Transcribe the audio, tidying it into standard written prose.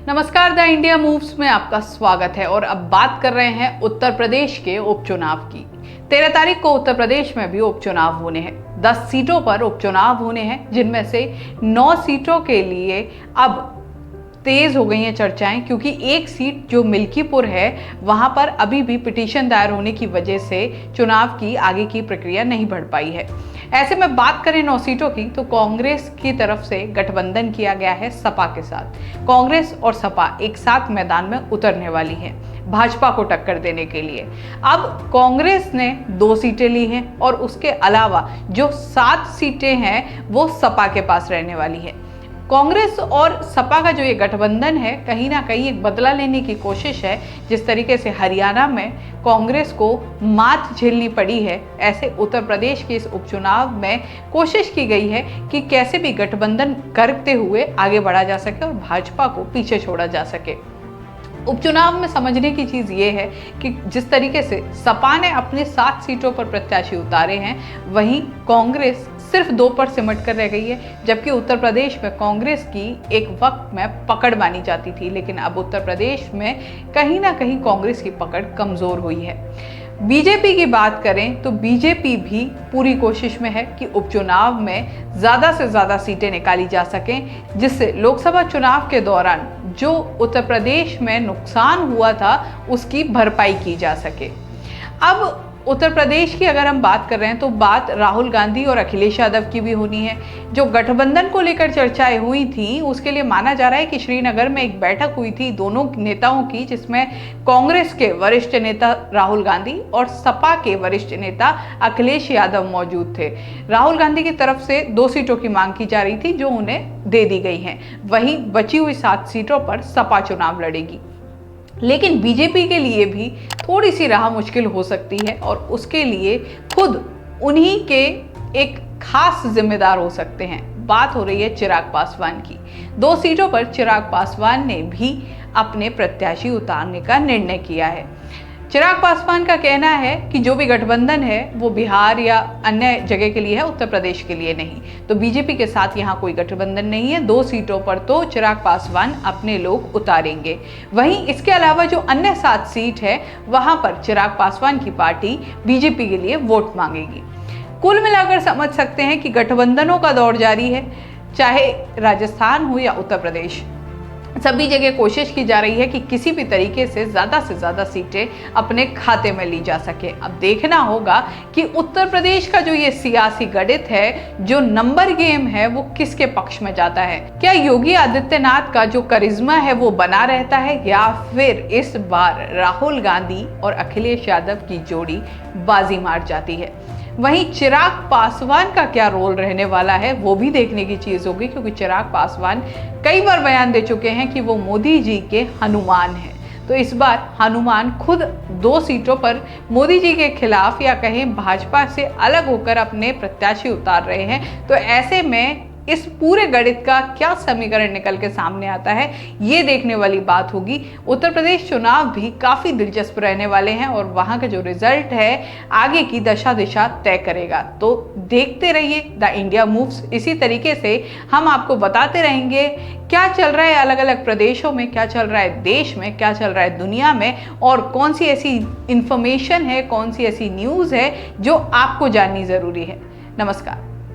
नमस्कार, the India moves में आपका स्वागत है। और अब बात कर रहे हैं उत्तर प्रदेश के उपचुनाव की। 13 तारीख को उत्तर प्रदेश में भी उपचुनाव होने हैं। 10 सीटों पर उपचुनाव होने हैं, जिनमें से 9 सीटों के लिए अब तेज हो गई हैं चर्चाएं, क्योंकि एक सीट जो मिल्कीपुर है वहां पर अभी भी पिटीशन दायर होने की वजह से चुनाव की आगे की प्रक्रिया नहीं बढ़ पाई है। ऐसे में बात करें 9 सीटों की, तो कांग्रेस की तरफ से गठबंधन किया गया है सपा के साथ। कांग्रेस और सपा एक साथ मैदान में उतरने वाली है भाजपा को टक्कर देने के लिए। अब कांग्रेस ने 2 सीटें ली हैं और उसके अलावा जो 7 सीटें हैं वो सपा के पास रहने वाली है। कांग्रेस और सपा का जो ये गठबंधन है, कहीं ना कहीं एक बदला लेने की कोशिश है। जिस तरीके से हरियाणा में कांग्रेस को मात झेलनी पड़ी है, ऐसे उत्तर प्रदेश के इस उपचुनाव में कोशिश की गई है कि कैसे भी गठबंधन करते हुए आगे बढ़ा जा सके और भाजपा को पीछे छोड़ा जा सके। उपचुनाव में समझने की चीज़ ये है कि जिस तरीके से सपा ने अपने 7 सीटों पर प्रत्याशी उतारे हैं, वहीं कांग्रेस सिर्फ 2 पर सिमट कर रह गई है। जबकि उत्तर प्रदेश में कांग्रेस की एक वक्त में पकड़ मानी जाती थी, लेकिन अब उत्तर प्रदेश में कहीं ना कहीं कांग्रेस की पकड़ कमज़ोर हुई है। बीजेपी की बात करें तो बीजेपी भी पूरी कोशिश में है कि उपचुनाव में ज़्यादा से ज़्यादा सीटें निकाली जा सकें, जिससे लोकसभा चुनाव के दौरान जो उत्तर प्रदेश में नुकसान हुआ था उसकी भरपाई की जा सके। अब उत्तर प्रदेश की अगर हम बात कर रहे हैं तो बात राहुल गांधी और अखिलेश यादव की भी होनी है। जो गठबंधन को लेकर चर्चाएं हुई थी, उसके लिए माना जा रहा है कि श्रीनगर में एक बैठक हुई थी दोनों नेताओं की, जिसमें कांग्रेस के वरिष्ठ नेता राहुल गांधी और सपा के वरिष्ठ नेता अखिलेश यादव मौजूद थे। राहुल गांधी की तरफ से 2 सीटों की मांग की जा रही थी, जो उन्हें दे दी गई हैं। वहीं बची हुई 7 सीटों पर सपा चुनाव लड़ेगी। लेकिन बीजेपी के लिए भी थोड़ी सी राह मुश्किल हो सकती है और उसके लिए खुद उन्हीं के एक खास जिम्मेदार हो सकते हैं। बात हो रही है चिराग पासवान की। 2 सीटों पर चिराग पासवान ने भी अपने प्रत्याशी उतारने का निर्णय किया है। चिराग पासवान का कहना है कि जो भी गठबंधन है वो बिहार या अन्य जगह के लिए है, उत्तर प्रदेश के लिए नहीं। तो बीजेपी के साथ यहाँ कोई गठबंधन नहीं है। 2 सीटों पर तो चिराग पासवान अपने लोग उतारेंगे। वहीं इसके अलावा जो अन्य 7 सीट है वहां पर चिराग पासवान की पार्टी बीजेपी के लिए वोट मांगेगी। कुल मिलाकर समझ सकते हैं कि गठबंधनों का दौर जारी है, चाहे राजस्थान हो या उत्तर प्रदेश। सभी जगह कोशिश की जा रही है कि किसी भी तरीके से ज़्यादा सीटें अपने खाते में ली जा सके। अब देखना होगा कि उत्तर प्रदेश का जो ये सियासी गणित है, जो नंबर गेम है, वो किसके पक्ष में जाता है। क्या योगी आदित्यनाथ का जो करिश्मा है वो बना रहता है, या फिर इस बार राहुल गांधी और अखिलेश यादव की जोड़ी बाजी मार जाती है। वहीं चिराग पासवान का क्या रोल रहने वाला है वो भी देखने की चीज़ होगी, क्योंकि चिराग पासवान कई बार बयान दे चुके हैं कि वो मोदी जी के हनुमान हैं। तो इस बार हनुमान खुद 2 सीटों पर मोदी जी के खिलाफ या कहें भाजपा से अलग होकर अपने प्रत्याशी उतार रहे हैं। तो ऐसे में इस पूरे गणित का क्या समीकरण निकल के सामने आता है, ये देखने वाली बात होगी। उत्तर प्रदेश चुनाव भी काफ़ी दिलचस्प रहने वाले हैं और वहाँ का जो रिजल्ट है आगे की दिशा तय करेगा। तो देखते रहिए द इंडिया मूव्स। इसी तरीके से हम आपको बताते रहेंगे क्या चल रहा है अलग अलग प्रदेशों में, क्या चल रहा है देश में, क्या चल रहा है दुनिया में, और कौन सी ऐसी इंफॉर्मेशन है, कौन सी ऐसी न्यूज़ है जो आपको जाननी ज़रूरी है। नमस्कार।